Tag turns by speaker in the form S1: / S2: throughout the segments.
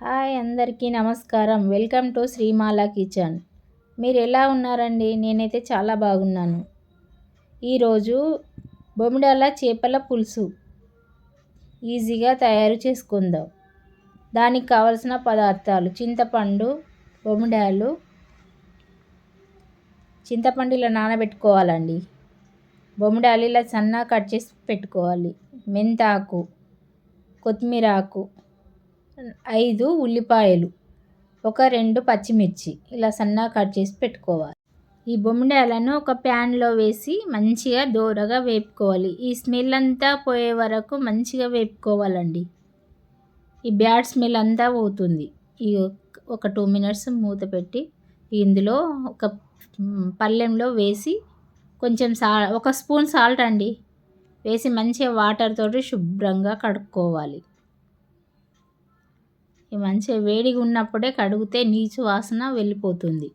S1: Hi అందరికీ నమస్కారం. Welcome to శ్రీమాల kitchen. మీరు ఎలా ఉన్నారండి? నేనైతే చాలా బాగున్నాను. ఈరోజు బొమ్మిడాల చేపల పులుసు ఈజీగా తయారు చేసుకుందాం. దానికి కావలసిన పదార్థాలు: చింతపండు, బొమ్మిడాలు. చింతపండు ఇలా నానబెట్టుకోవాలండి. బొమ్మిడాలు ఇలా సన్నగా కట్ చేసి పెట్టుకోవాలి. మెంతాకు, కొత్తిమీర ఆకు, 5 ఉల్లిపాయలు, 2 పచ్చిమిర్చి ఇలా సన్నగా కట్ చేసి పెట్టుకోవాలి. ఈ బొమ్మిడాలను ఒక ప్యాన్లో వేసి మంచిగా దోరగా వేపుకోవాలి. ఈ స్మెల్ అంతా పోయే వరకు మంచిగా వేపుకోవాలండి. ఈ బ్యాడ్ స్మెల్ అంతా పోతుంది. ఈ ఒక 2 మినిట్స్ మూత పెట్టి ఇందులో ఒక పళ్ళెంలో వేసి కొంచెం ఒక స్పూన్ సాల్ట్ అండి వేసి మంచిగా వాటర్ తోటి శుభ్రంగా కడుక్కోవాలి. ఈ మంచిగా వేడిగా ఉన్నప్పుడే కడిగితే నీచు వాసన వెళ్ళిపోతుంది.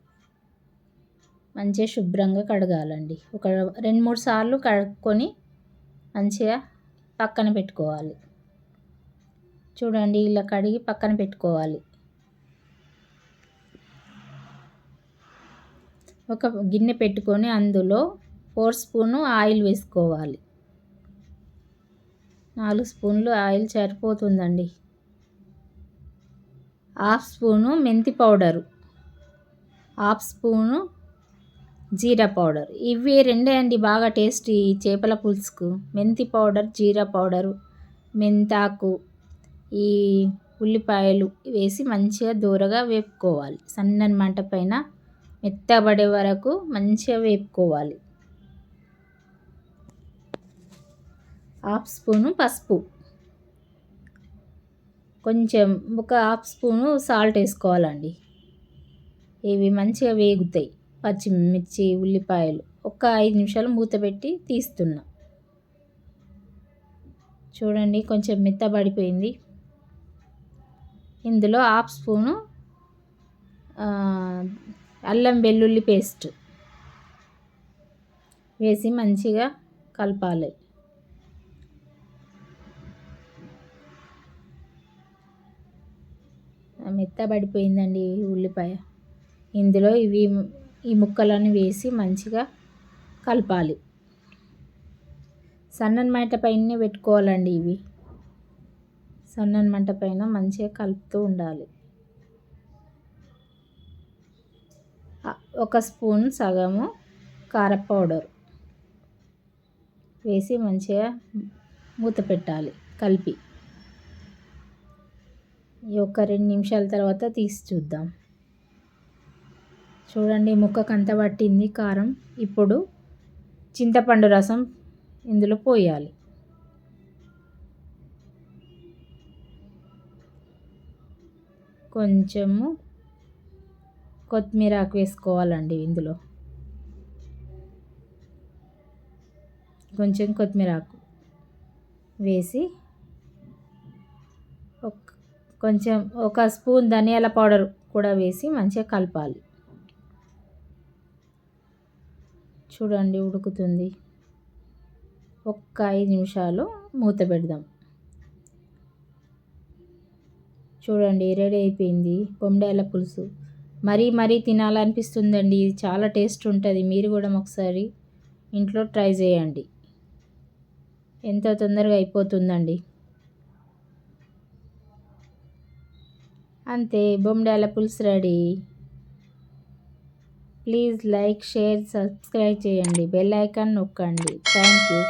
S1: మంచిగా శుభ్రంగా కడగాలండి. ఒక 2-3 సార్లు కడుక్కొని మంచిగా పక్కన పెట్టుకోవాలి. చూడండి, ఇలా కడిగి పక్కన పెట్టుకోవాలి. ఒక గిన్నె పెట్టుకొని అందులో 4 స్పూను ఆయిల్ వేసుకోవాలి. 4 స్పూన్లు ఆయిల్ సరిపోతుందండి. 1/2 స్పూను మెంతి పౌడరు, 1/2 స్పూను జీరా పౌడర్. ఇవి రెండే అండి బాగా టేస్ట్ ఈ చేపల పులుసుకు. మెంతి పౌడర్, జీరా పౌడరు, మెంతాకు, ఈ ఉల్లిపాయలు వేసి మంచిగా దూరగా వేపుకోవాలి. సన్నని మంట పైన మెత్తబడే వరకు మంచిగా వేపుకోవాలి. 1/2 స్పూను పసుపు, కొంచెం ఒక 1/2 స్పూను సాల్ట్ వేసుకోవాలండి. ఇవి మంచిగా వేగుతాయి. పచ్చిమిర్చి, ఉల్లిపాయలు ఒక 5 నిమిషాలు మూత పెట్టి తీస్తున్నా. చూడండి, కొంచెం మెత్తబడిపోయింది. ఇందులో 1/2 స్పూను అల్లం వెల్లుల్లి పేస్ట్ వేసి మంచిగా కలపాలి. మెత్తబడిపోయిందండి ఉల్లిపాయ. ఇందులో ఈ ముక్కలను వేసి మంచిగా కలపాలి. సన్నని మంట పైన పెట్టుకోవాలండి. ఇవి సన్నని మంట పైన మంచిగా కలుపుతూ ఉండాలి. 1 స్పూన్ సగము కారం పౌడర్ వేసి మంచిగా మూత పెట్టాలి కలిపి. ఒక 2 నిమిషాల తర్వాత తీసి చూద్దాం. చూడండి, ముక్కకు అంత పట్టింది కారం. ఇప్పుడు చింతపండు రసం ఇందులో పోయాలి. కొంచెము కొత్తిమీర ఆకు వేసుకోవాలండి. ఇందులో కొంచెం కొత్తిమీర ఆకు వేసి కొంచెం 1 స్పూన్ ధనియాల పౌడర్ కూడా వేసి మంచిగా కలపాలి. చూడండి, ఉడుకుతుంది. ఒక 5 నిమిషాలు మూత పెడదాం. చూడండి, రెడీ అయిపోయింది బొమ్మిడాల పులుసు. మరీ తినాలనిపిస్తుందండి. ఇది చాలా టేస్ట్ ఉంటుంది. మీరు కూడా ఒకసారి ఇంట్లో ట్రై చేయండి. ఎంతో తొందరగా అయిపోతుందండి. అంతే, బొమ్మిడాల పులుసు ready. Please like, share, subscribe చేయండి. బెల్ ఐకాన్ నొక్కండి. Thank you.